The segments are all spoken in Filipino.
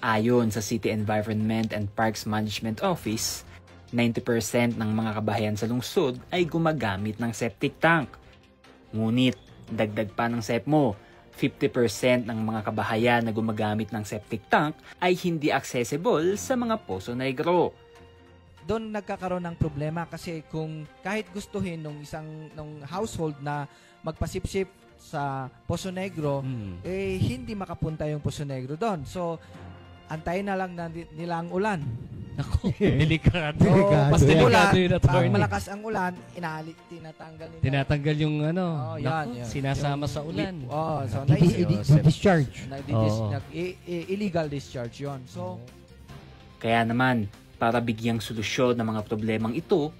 Ayon sa City Environment and Parks Management Office, 90% ng mga kabahayan sa lungsod ay gumagamit ng septic tank. Ngunit, dagdag pa ng SEPMO, 50% ng mga kabahayan na gumagamit ng septic tank ay hindi accessible sa mga Poso Negro. Doon nagkakaroon ng problema kasi kung kahit gustuhin nung household na magpasipsip sa Poso Negro, hindi makapunta yung Poso Negro doon. So, antayin na lang nila ang ulan. Ako, delikado. Mas Delikado ulan, yun, pag attorney. malakas ang ulan, tinatanggal nila. Tinatanggal yung yan. sinasama sa ulan. So discharge. Illegal discharge yon. So, kaya naman, para bigyang solusyon ng mga problemang ito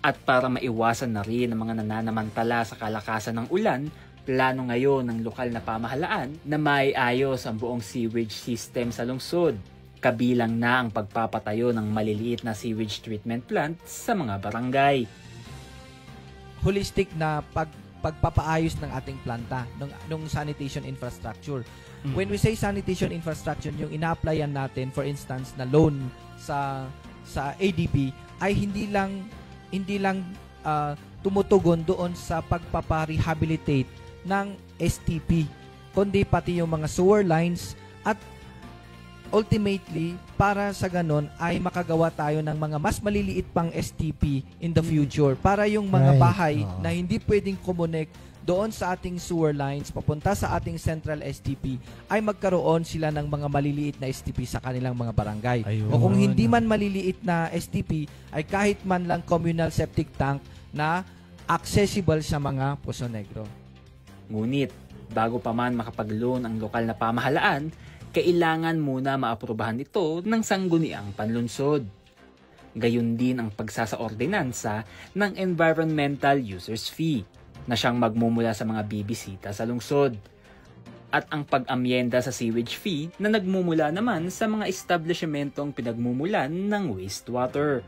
at para maiwasan na rin ang mga nananamantala sa kalakasan ng ulan, plano ngayon ng lokal na pamahalaan na maiayos ang buong sewage system sa lungsod. Kabilang na ang pagpapatayo ng maliliit na sewage treatment plant sa mga barangay. Holistic na pagpapaayos ng ating planta, ng sanitation infrastructure. When we say sanitation infrastructure, yung ina-applyan natin, for instance, na loan sa ADB, ay hindi lang tumutugon doon sa pagpapa-rehabilitate ng STP, kundi pati yung mga sewer lines at ultimately, para sa ganon ay makagawa tayo ng mga mas maliliit pang STP in the future para yung mga bahay na hindi pwedeng connect doon sa ating sewer lines papunta sa ating central STP ay magkaroon sila ng mga maliliit na STP sa kanilang mga barangay. O kung hindi man maliliit na STP ay kahit man lang communal septic tank na accessible sa mga Poso Negro. Ngunit, bago pa man makapag-loan ang lokal na pamahalaan, kailangan muna maaprubahan ito ng sangguniang panlunsod. Gayon din ang pagsasaordinansa ng Environmental Users Fee na siyang magmumula sa mga bibisita sa lungsod. At ang pag-amyenda sa sewage fee na nagmumula naman sa mga establishmentong pinagmumulan ng wastewater.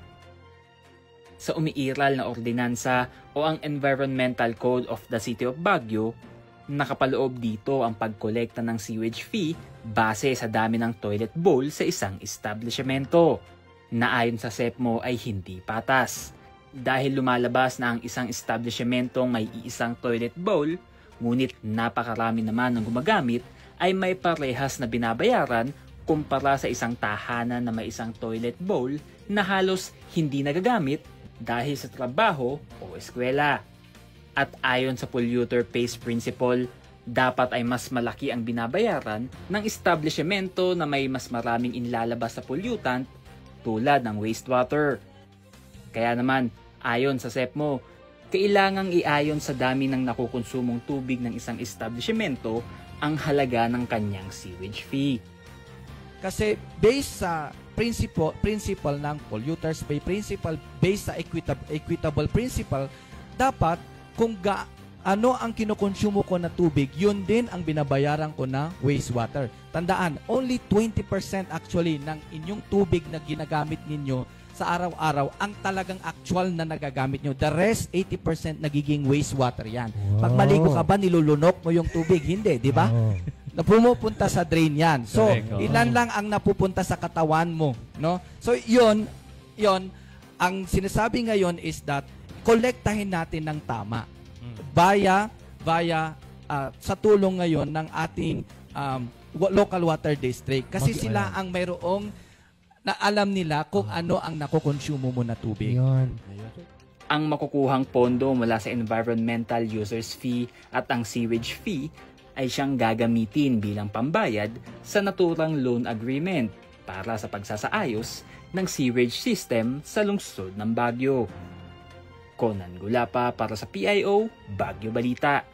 Sa umiiral na ordinansa o ang Environmental Code of the City of Baguio, nakapaloob dito ang pagkolekta ng sewage fee base sa dami ng toilet bowl sa isang establishmento na ayon sa SEPMO ay hindi patas. Dahil lumalabas na ang isang establishmentong may iisang toilet bowl, ngunit napakarami naman ng gumagamit, ay may parehas na binabayaran kumpara sa isang tahanan na may isang toilet bowl na halos hindi nagagamit dahil sa trabaho o eskwela. At ayon sa polluter pays principle, dapat ay mas malaki ang binabayaran ng establishmento na may mas maraming inlalabas sa pollutant tulad ng wastewater. Kaya naman, ayon sa SEPMO, kailangang iayon sa dami ng nakukonsumong tubig ng isang establishmento ang halaga ng kanyang sewage fee. Kasi based sa principle ng polluters pay principle, based sa equitable principle, dapat kung ano ang kinukonsumo ko na tubig, yun din ang binabayaran ko na wastewater. Tandaan, only 20% actually ng inyong tubig na ginagamit ninyo sa araw-araw ang talagang actual na nagagamit nyo. The rest, 80% nagiging wastewater yan. Pag maligo ka ba, nilulunok mo yung tubig? Hindi, di ba? Na pumupunta sa drain yan. So, ilan lang ang napupunta sa katawan mo, no? So, yun, ang sinasabi ngayon is that kolektahin natin ng tama via sa tulong ngayon ng ating local water district kasi sila ang mayroong na alam nila kung ano ang nakokonsumo mo na tubig. Ang makukuhang pondo mula sa environmental users fee at ang sewage fee ay siyang gagamitin bilang pambayad sa naturang loan agreement para sa pagsasaayos ng sewage system sa lungsod ng Baguio. Conan Gulapa para sa PIO Baguio Balita.